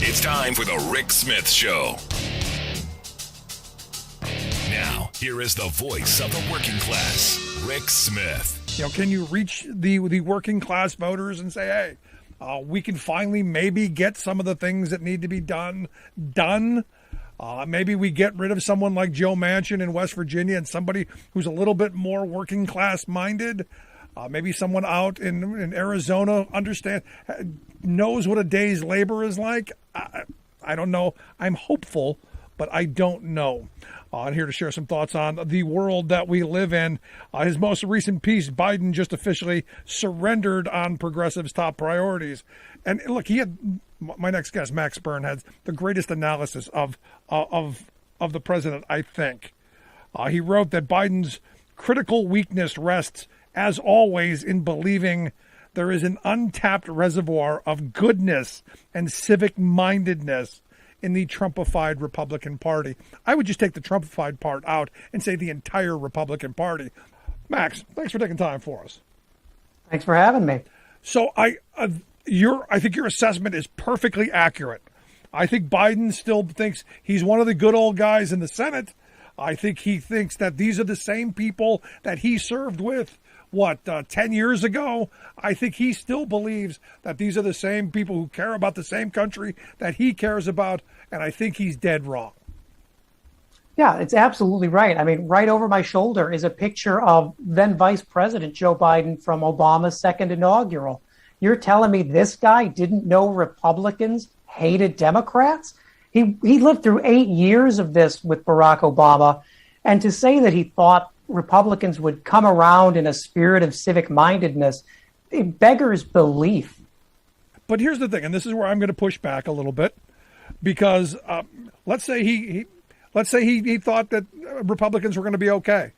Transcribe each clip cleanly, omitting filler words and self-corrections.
It's time for the Rick Smith Show. Now, here is the voice of the working class, Rick Smith. Can you reach the working class voters and say, hey, we can finally maybe get some of the things that need to be done? Maybe we get rid of someone like Joe Manchin in West Virginia and somebody who's a little bit more working class minded. Maybe someone out in Arizona knows what a day's labor is like. I don't know. I'm hopeful, but I don't know. I'm here to share some thoughts on the world that we live in. His most recent piece, Biden just officially surrendered on progressives' top priorities. And look, he had my next guest, Max Byrne, had the greatest analysis of the president, I think. He wrote that Biden's critical weakness rests, as always, in believing there is an untapped reservoir of goodness and civic mindedness in the Trumpified Republican Party. I would just take the Trumpified part out and say the entire Republican Party. Max, thanks for taking time for us. Thanks for having me. So I think your assessment is perfectly accurate. I think Biden still thinks he's one of the good old guys in the Senate. I think he thinks that these are the same people that he served with 10 years ago. I think he still believes that these are the same people who care about the same country that he cares about, and I think he's dead wrong. Yeah, it's absolutely right. I mean, right over my shoulder is a picture of then Vice President Joe Biden from Obama's second inaugural. You're telling me this guy didn't know Republicans hated Democrats? He lived through 8 years of this with Barack Obama, and to say that he thought Republicans would come around in a spirit of civic mindedness, it beggars belief. But here's the thing, and this is where I'm going to push back a little bit, because let's say he thought that Republicans were going to be okay.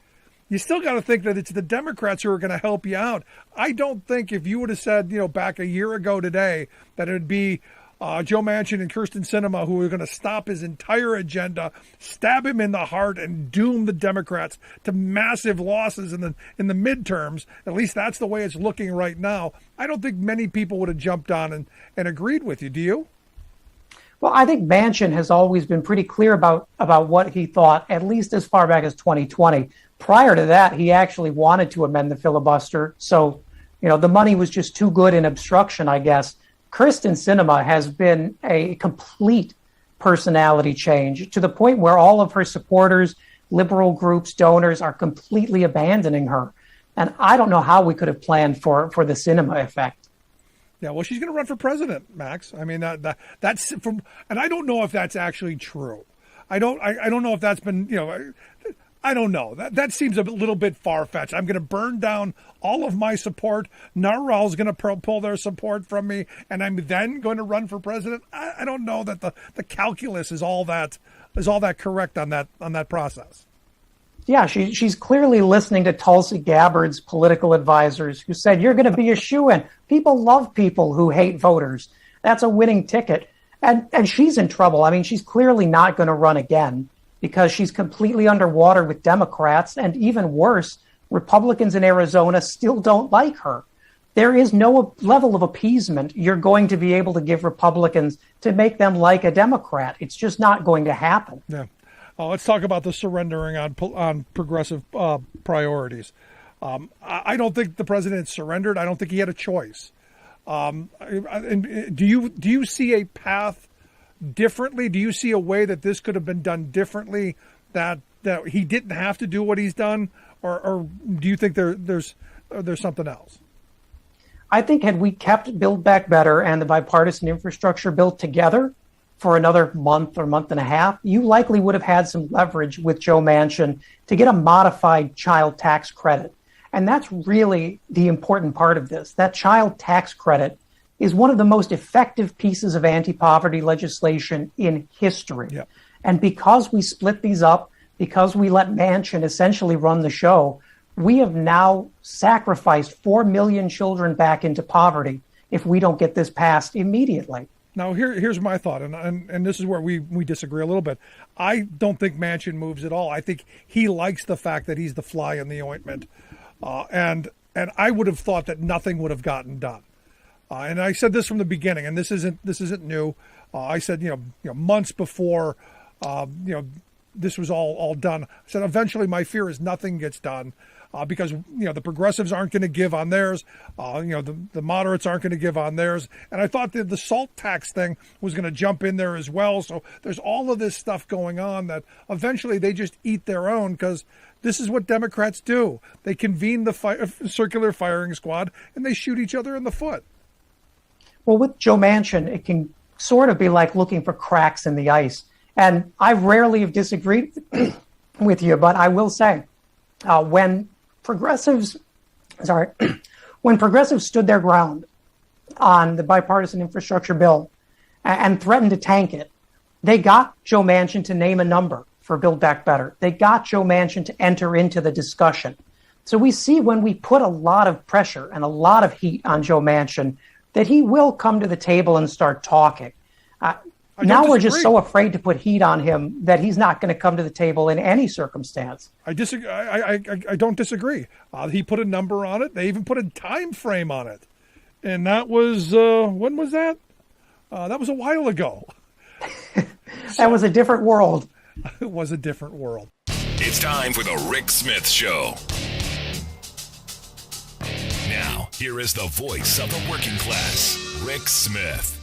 You still got to think that it's the Democrats who are going to help you out. I don't think if you would have said, back a year ago today, that it would be Joe Manchin and Kyrsten Sinema who were going to stop his entire agenda, stab him in the heart, and doom the Democrats to massive losses in the midterms. At least that's the way it's looking right now. I don't think many people would have jumped on and agreed with you. Do you? Well, I think Manchin has always been pretty clear about what he thought, at least as far back as 2020. Prior to that, he actually wanted to amend the filibuster. So, the money was just too good in obstruction, I guess. Kyrsten Sinema has been a complete personality change to the point where all of her supporters, liberal groups, donors are completely abandoning her. And I don't know how we could have planned for the Sinema effect. Yeah, well, she's going to run for president, Max. I mean, that's from, and I don't know if that's actually true. I don't know if that's been, I don't know. That seems a little bit far-fetched. I'm going to burn down all of my support. NARAL's going to pull their support from me, and I'm then going to run for president. I don't know that the calculus is all that correct on that process. Yeah, she's clearly listening to Tulsi Gabbard's political advisors who said, you're going to be a shoo-in. People love people who hate voters. That's a winning ticket. And she's in trouble. I mean, she's clearly not going to run again because she's completely underwater with Democrats. And even worse, Republicans in Arizona still don't like her. There is no level of appeasement you're going to be able to give Republicans to make them like a Democrat. It's just not going to happen. Yeah. Let's talk about the surrendering on progressive priorities. I don't think the president surrendered. I don't think he had a choice. Do you see a path differently? Do you see a way that this could have been done differently, that he didn't have to do what he's done, or do you think there's something else? I think had we kept Build Back Better and the bipartisan infrastructure bill together for another month or month and a half, you likely would have had some leverage with Joe Manchin to get a modified child tax credit. And that's really the important part of this. That child tax credit is one of the most effective pieces of anti-poverty legislation in history. Yep. And because we split these up, because we let Manchin essentially run the show, we have now sacrificed 4 million children back into poverty if we don't get this passed immediately. Now, here's my thought, and this is where we disagree a little bit. I don't think Manchin moves at all. I think he likes the fact that he's the fly in the ointment, and I would have thought that nothing would have gotten done. And I said this from the beginning, and this isn't new. I said, months before, this was all done. I said, eventually my fear is nothing gets done. Because the progressives aren't going to give on theirs, the moderates aren't going to give on theirs, and I thought that the SALT tax thing was going to jump in there as well. So there's all of this stuff going on that eventually they just eat their own, because this is what Democrats do. They convene the circular firing squad and they shoot each other in the foot. Well, with Joe Manchin, it can sort of be like looking for cracks in the ice, and I rarely have disagreed with you, but I will say when progressives stood their ground on the bipartisan infrastructure bill and threatened to tank it, they got Joe Manchin to name a number for Build Back Better. They got Joe Manchin to enter into the discussion. So we see when we put a lot of pressure and a lot of heat on Joe Manchin that he will come to the table and start talking. Now we're just so afraid to put heat on him that he's not going to come to the table in any circumstance. I disagree. I don't disagree. He put a number on it. They even put a time frame on it, and that was when was that? That was a while ago. That was a different world. It was a different world. It's time for the Rick Smith Show. Now, here is the voice of the working class, Rick Smith.